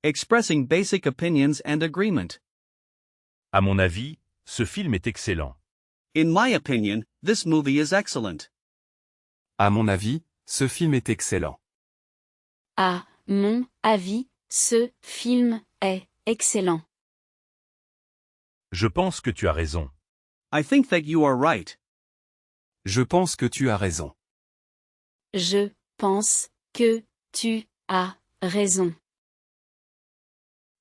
Expressing basic opinions and agreement. À mon avis, ce film est excellent. In my opinion, this movie is excellent. À mon avis, ce film est excellent. À mon avis, ce film est excellent. Je pense que tu as raison. I think that you are right. Je pense que tu as raison. Je pense que tu as raison.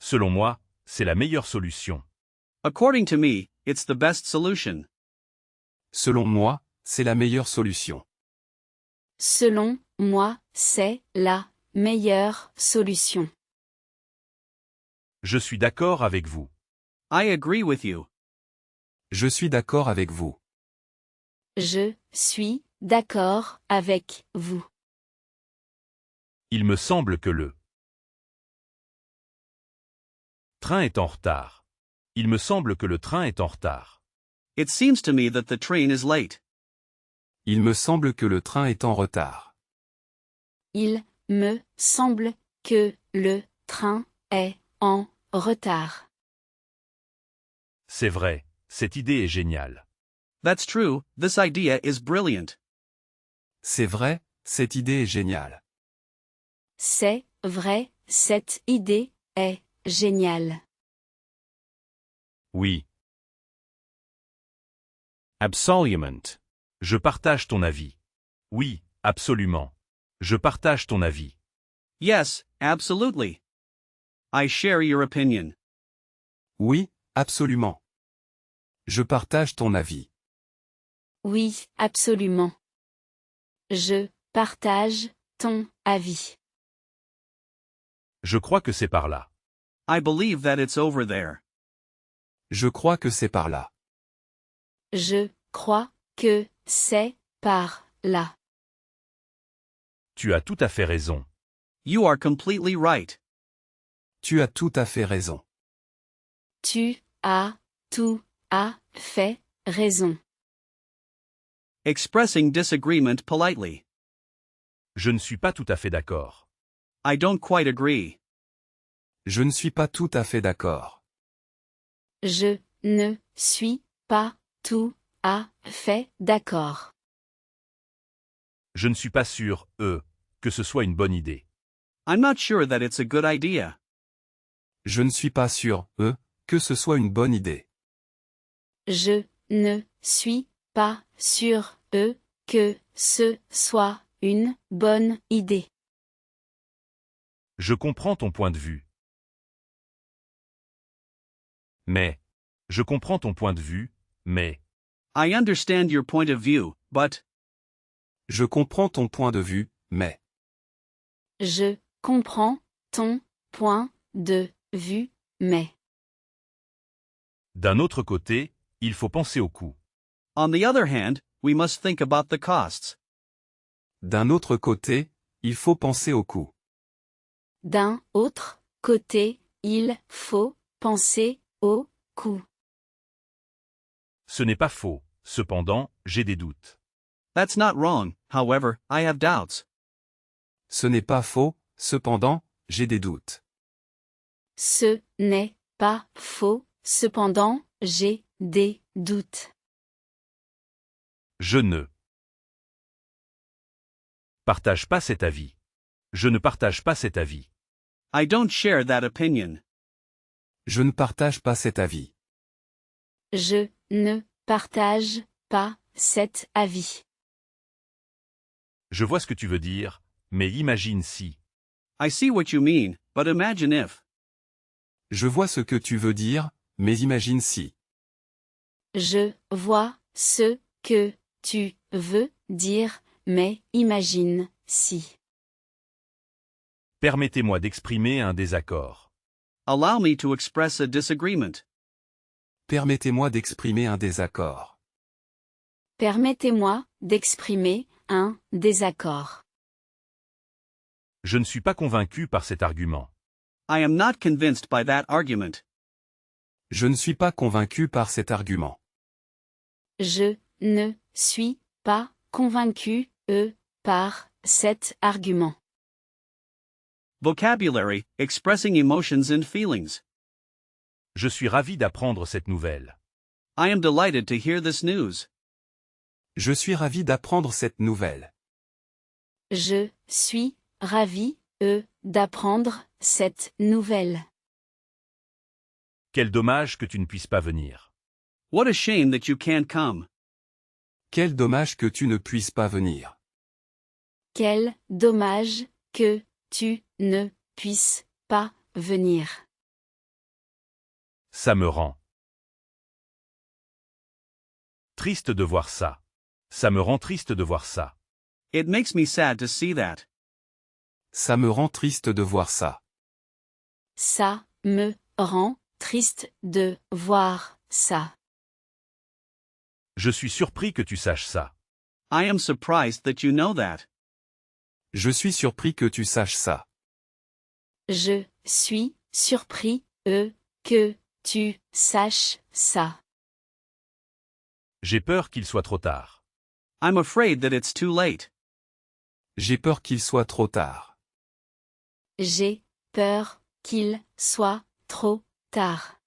Selon moi, c'est la meilleure solution. According to me, it's the best solution. Selon moi, c'est la meilleure solution. Selon moi, c'est la meilleure solution. Je suis d'accord avec vous. I agree with you. Je suis d'accord avec vous. Je suis d'accord avec vous. Il me semble que le train est en retard. Il me semble que le train est en retard. It seems to me that the train is late. Il me semble que le train est en retard. Il me semble que le train est en retard. C'est vrai, cette idée est géniale. That's true, this idea is brilliant. C'est vrai, cette idée est géniale. C'est vrai, cette idée est géniale. Oui. Absolument. Je partage ton avis. Oui, absolument. Je partage ton avis. Yes, absolutely. I share your opinion. Oui, absolument. Je partage ton avis. Oui, absolument. Je partage ton avis. Je crois que c'est par là. I believe that it's over there. Je crois que c'est par là. Je crois que c'est par là. Tu as tout à fait raison. You are completely right. Tu as tout à fait raison. Tu as tout à fait raison. Expressing disagreement politely. Je ne suis pas tout à fait d'accord. I don't quite agree. Je ne suis pas tout à fait d'accord. Je ne suis pas tout à fait d'accord. Je ne suis pas sûr, que ce soit une bonne idée. I'm not sure that it's a good idea. Je ne suis pas sûr, que ce soit une bonne idée. Je ne suis pas sûr, que ce soit une bonne idée. Je comprends ton point de vue. Mais. Je comprends ton point de vue, mais. I understand your point of view, but. Je comprends ton point de vue, mais. Je comprends ton point de vue, mais. D'un autre côté, il faut penser au coût. On the other hand, we must think about the costs. D'un autre côté, il faut penser au coût. D'un autre côté, il faut penser au coût. Ce n'est pas faux, cependant, j'ai des doutes. That's not wrong, however, I have doubts. Ce n'est pas faux, cependant, j'ai des doutes. Ce n'est pas faux, cependant, j'ai des doutes. Je ne partage pas cet avis. Je ne partage pas cet avis. I don't share that opinion. Je ne partage pas cet avis. Je ne partage pas cet avis. Je vois ce que tu veux dire, mais imagine si. I see what you mean, but imagine if. Je vois ce que tu veux dire, mais imagine si. Je vois ce que tu veux dire, mais imagine si. Permettez-moi d'exprimer un désaccord. Allow me to express a disagreement. Permettez-moi d'exprimer un désaccord. Permettez-moi d'exprimer un désaccord. Je ne suis pas convaincu par cet argument. I am not convinced by that argument. Je ne suis pas convaincu par cet argument. Je ne suis pas convaincu, par cet argument. Vocabulary, expressing emotions and feelings. Je suis ravi d'apprendre cette nouvelle. I am delighted to hear this news. Je suis ravi d'apprendre cette nouvelle. Je suis ravi, d'apprendre cette nouvelle. Quel dommage que tu ne puisses pas venir. What a shame that you can't come. Quel dommage que tu ne puisses pas venir. Quel dommage que tu ne puisses pas venir. Ça me rend triste de voir ça. Ça me rend triste de voir ça. It makes me sad to see that. Ça me rend triste de voir ça. Ça me rend triste de voir ça. Je suis surpris que tu saches ça. I am surprised that you know that. Je suis surpris que tu saches ça. Je suis surpris, que tu saches ça. J'ai peur qu'il soit trop tard. I'm afraid that it's too late. J'ai peur qu'il soit trop tard. J'ai peur qu'il soit trop tard.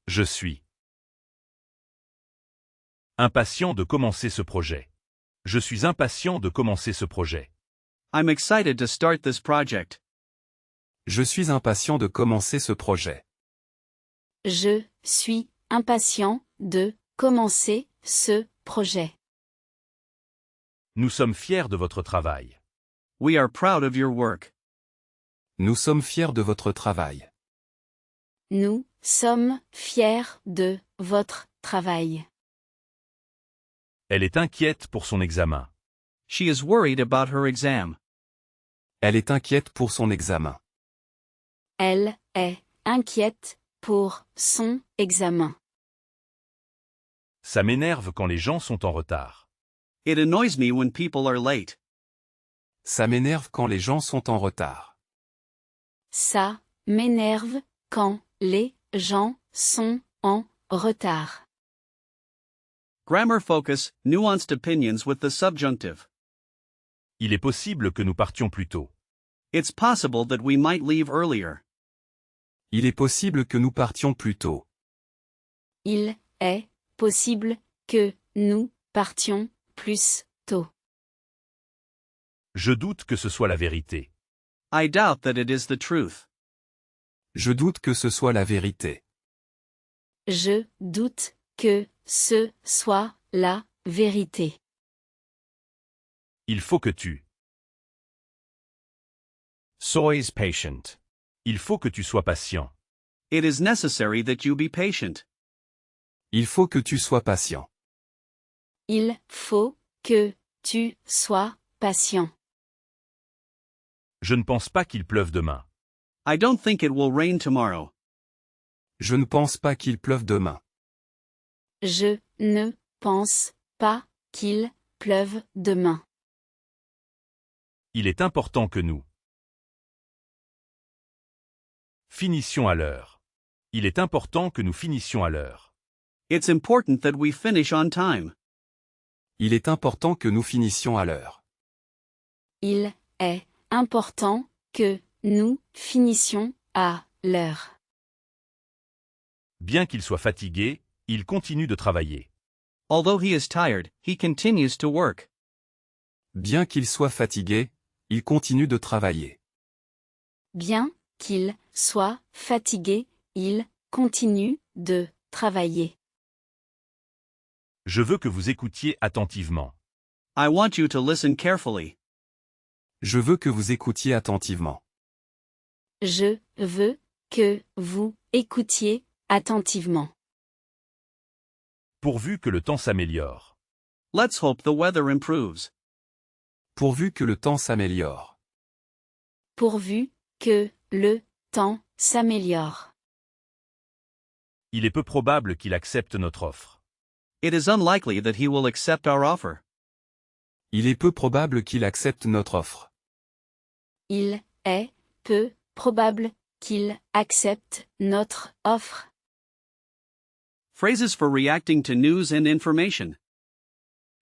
Je suis impatient de commencer ce projet. Je suis impatient de commencer ce projet. I'm excited to start this project. Je suis impatient de commencer ce projet. Je suis impatient de commencer ce projet. Nous sommes fiers de votre travail. We are proud of your work. Nous sommes fiers de votre travail. Nous sommes fiers de votre travail. Elle est inquiète pour son examen. She is worried about her exam. Elle est inquiète pour son examen. Elle est inquiète pour son examen. Ça m'énerve quand les gens sont en retard. It annoys me when people are late. Ça m'énerve quand les gens sont en retard. Ça m'énerve quand les gens sont en retard. Grammar focus, nuanced opinions with the subjunctive. Il est possible que nous partions plus tôt. It's possible that we might leave earlier. Il est possible que nous partions plus tôt. Il est possible que nous partions plus tôt. Je doute que ce soit la vérité. I doubt that it is the truth. Je doute que ce soit la vérité. Je doute que ce soit la vérité. Il faut que tu sois patient. Il faut que tu sois patient. It is necessary that you be patient. Il faut que tu sois patient. Il faut que tu sois patient. Je ne pense pas qu'il pleuve demain. I don't think it will rain tomorrow. Je ne pense pas qu'il pleuve demain. Je ne pense pas qu'il pleuve demain. Il est important que nous finissions à l'heure. Il est important que nous finissions à l'heure. It's important that we finish on time. Il est important que nous finissions à l'heure. Il est important que nous finissions à l'heure. Bien qu'il soit fatigué, il continue de travailler. Although he is tired, he continues to work. Bien qu'il soit fatigué, il continue de travailler. Bien qu'il soit fatigué, il continue de travailler. Je veux que vous écoutiez attentivement. I want you to listen carefully. Je veux que vous écoutiez attentivement. Je veux que vous écoutiez attentivement. Pourvu que le temps s'améliore. Let's hope the weather improves. Pourvu que le temps s'améliore. Pourvu que le temps s'améliore. Il est peu probable qu'il accepte notre offre. It is unlikely that he will accept our offer. Il est peu probable qu'il accepte notre offre. Il est peu probable qu'il accepte notre offre. Phrases for reacting to news and information.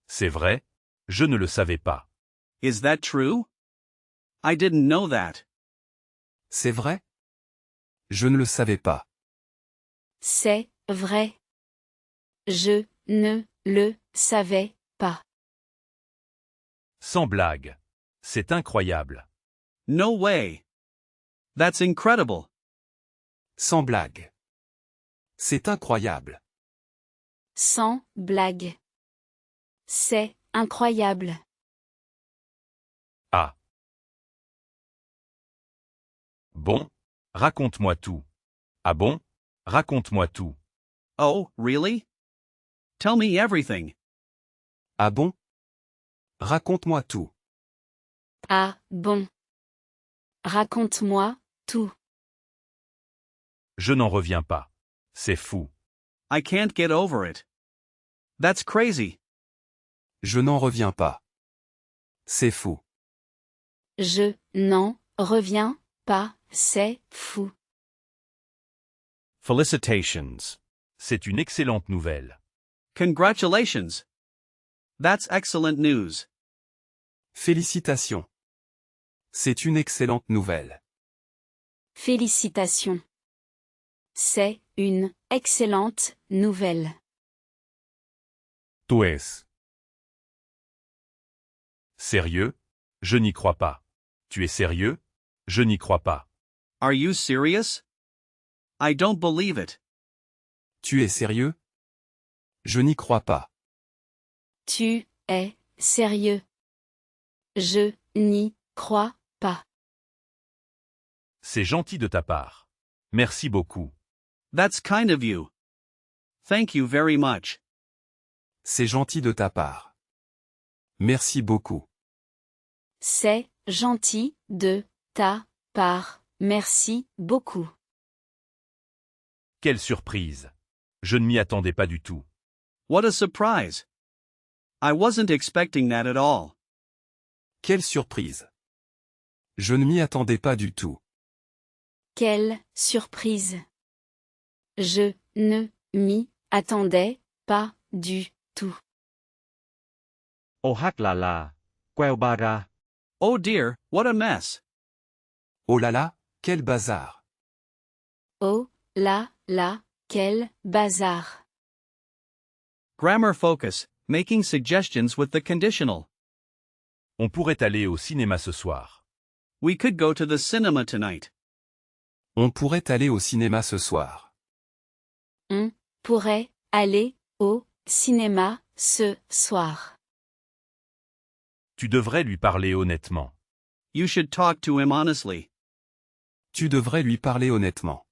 C'est vrai? Je ne le savais pas. Is that true? I didn't know that. C'est vrai? Je ne le savais pas. C'est vrai. Je ne le savais pas. Sans blague. C'est incroyable. No way. That's incredible. Sans blague. C'est incroyable. Sans blague. C'est incroyable. Ah. Bon, raconte-moi tout. Ah bon? Raconte-moi tout. Oh, really? Tell me everything. Ah bon? Raconte-moi tout. Ah bon. Raconte-moi tout. Je n'en reviens pas. C'est fou. I can't get over it. That's crazy. Je n'en reviens pas. C'est fou. Je n'en reviens pas, c'est fou. Felicitations. C'est une excellente nouvelle. Congratulations. That's excellent news. Félicitations. C'est une excellente nouvelle. Félicitations. C'est une excellente nouvelle. Tu es. Sérieux? Je n'y crois pas. Tu es sérieux? Je n'y crois pas. Are you serious? I don't believe it. Tu es sérieux? Je n'y crois pas. Tu es sérieux? Je n'y crois pas. C'est gentil de ta part. Merci beaucoup. That's kind of you. Thank you very much. C'est gentil de ta part. Merci beaucoup. C'est gentil de ta part. Merci beaucoup. Quelle surprise. Je ne m'y attendais pas du tout. What a surprise. I wasn't expecting that at all. Quelle surprise. Je ne m'y attendais pas du tout. Quelle surprise. Je ne m'y attendais pas du tout. Oh hắc là, queo bara. Oh dear, what a mess. Oh là là, quel bazar. Oh là là, quel bazar. Grammar focus, making suggestions with the conditional. On pourrait aller au cinéma ce soir. We could go to the cinema tonight. On pourrait aller au cinéma ce soir. On pourrait aller au cinéma ce soir. Tu devrais lui parler honnêtement. You should talk to him honestly. Tu devrais lui parler honnêtement.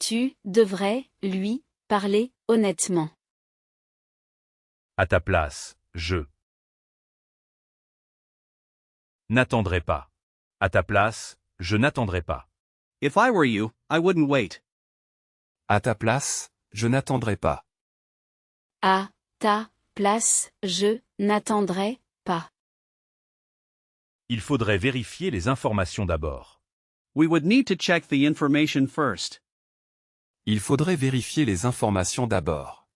Tu devrais lui parler honnêtement. À ta place, je n'attendrai pas. À ta place, je n'attendrai pas. If I were you, I wouldn't wait. À ta place, je n'attendrai pas. À ta place, je n'attendrai pas. Il faudrait vérifier les informations d'abord. We would need to check the information first. Il faudrait vérifier les informations d'abord.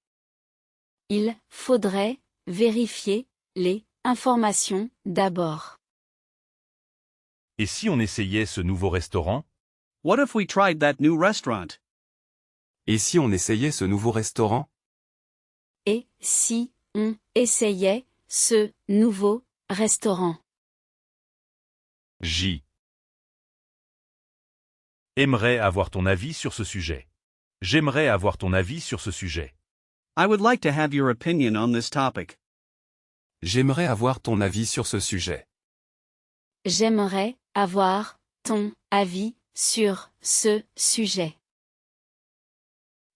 Il faudrait vérifier les informations d'abord. Et si on essayait ce nouveau restaurant? What if we tried that new restaurant? Et si on essayait ce nouveau restaurant? Et si on essayait ce nouveau restaurant? J. Aimerais avoir ton avis sur ce sujet. J'aimerais avoir ton avis sur ce sujet. I would like to have your opinion on this topic. J'aimerais avoir ton avis sur ce sujet. J'aimerais avoir ton avis sur ce sujet.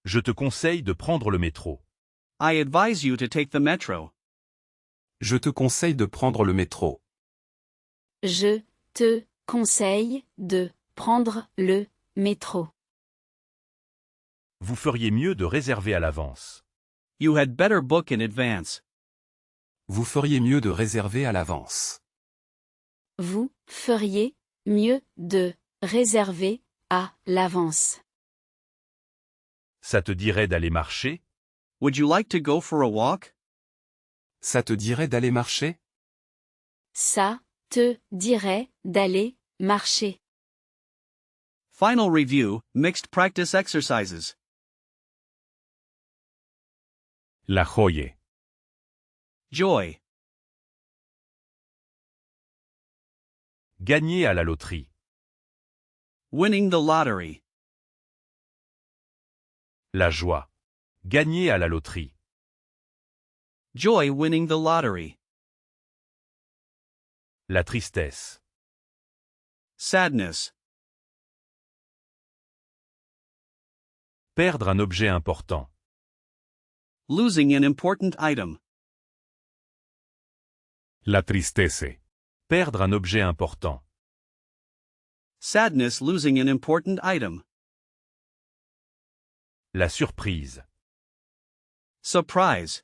Je te conseille de prendre le métro. I advise you to take the metro. Je te conseille de prendre le métro. Je te conseille de prendre le métro. Vous feriez mieux de réserver à l'avance. You had better book in advance. Vous feriez mieux de réserver à l'avance. Vous feriez mieux de réserver à l'avance. Ça te dirait d'aller marcher? Would you like to go for a walk? Ça te dirait d'aller marcher? Ça te dirais d'aller marcher. Final review, mixed practice exercises. La joye. Joy. Gagner à la loterie. Winning the lottery. La joie. Gagner à la loterie. Joy winning the lottery. La tristesse. Sadness. Perdre un objet important. Losing an important item. La tristesse. Perdre un objet important. Sadness losing an important item. La surprise. Surprise.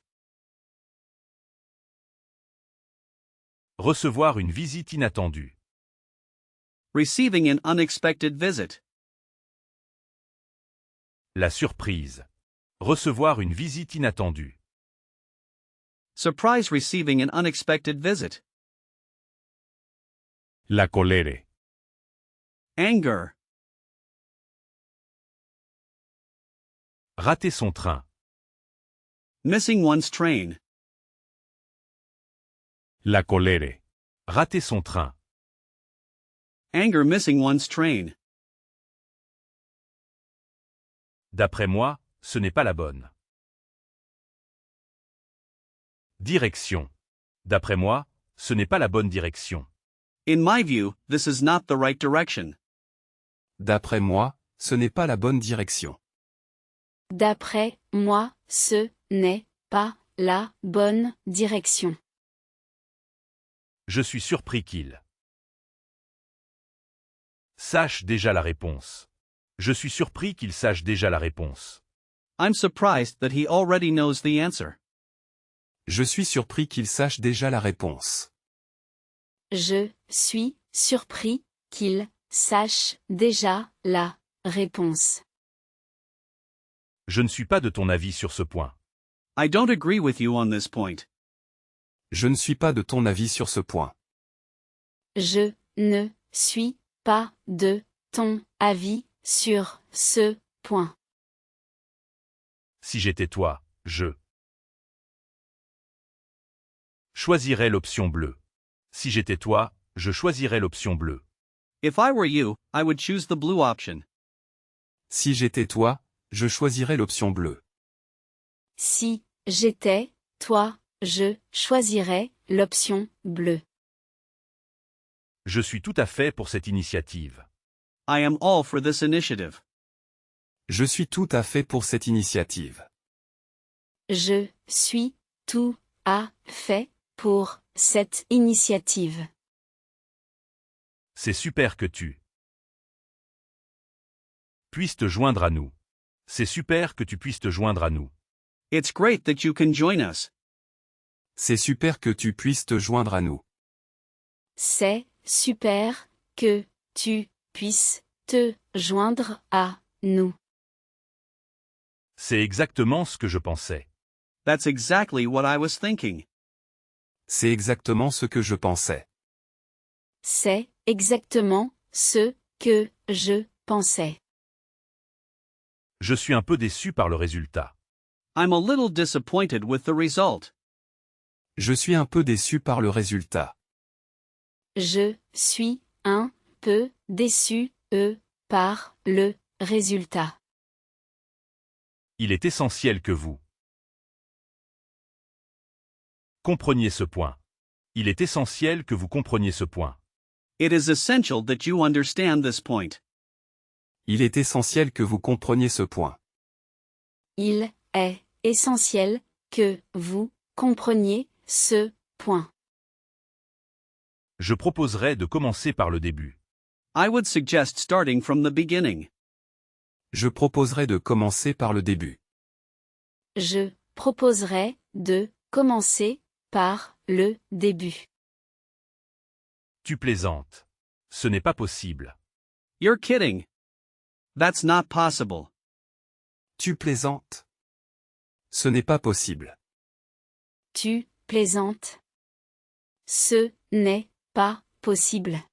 Recevoir une visite inattendue. Receiving an unexpected visit. La surprise. Recevoir une visite inattendue. Surprise receiving an unexpected visit. La colère. Anger. Rater son train. Missing one's train. La colère. Rater son train. Anger missing one's train. D'après moi, ce n'est pas la bonne. Direction. D'après moi, ce n'est pas la bonne direction. In my view, this is not the right direction. D'après moi, ce n'est pas la bonne direction. D'après moi, ce n'est pas la bonne direction. Je suis surpris qu'il sache déjà la réponse. Je suis surpris qu'il sache déjà la réponse. I'm surprised that he already knows the answer. Je suis surpris qu'il sache déjà la réponse. Je suis surpris qu'il sache déjà la réponse. Je ne suis pas de ton avis sur ce point. I don't agree with you on this point. Je ne suis pas de ton avis sur ce point. Je ne suis pas de ton avis sur ce point. Si j'étais toi, je choisirais l'option bleue. Si j'étais toi, je choisirais l'option bleue. If I were you, I would choose the blue option. Si j'étais toi, je choisirais l'option bleue. Si j'étais toi, je choisirais l'option bleue. Je suis tout à fait pour cette initiative. I am all for this initiative. Je suis tout à fait pour cette initiative. Je suis tout à fait pour cette initiative. C'est super que tu puisses te joindre à nous. C'est super que tu puisses te joindre à nous. It's great that you can join us. C'est super que tu puisses te joindre à nous. C'est super que tu puisses te joindre à nous. C'est exactement ce que je pensais. That's exactly what I was thinking. C'est exactement ce que je pensais. C'est exactement ce que je pensais. Je suis un peu déçu par le résultat. I'm a little disappointed with the result. Je suis un peu déçu par le résultat. Je suis un peu déçu, par le résultat. Il est essentiel que vous compreniez ce point. Il est essentiel que vous compreniez ce point. It is essential that you understand this point. Il est essentiel que vous compreniez ce point. Il est essentiel que vous compreniez ce point. Je proposerais de commencer par le début. I would suggest starting from the beginning. Je proposerai de commencer par le début. Je proposerais de commencer par le début. Tu plaisantes. Ce n'est pas possible. You're kidding. That's not possible. Tu plaisantes? Ce n'est pas possible. Tu plaisantes? Ce n'est pas possible.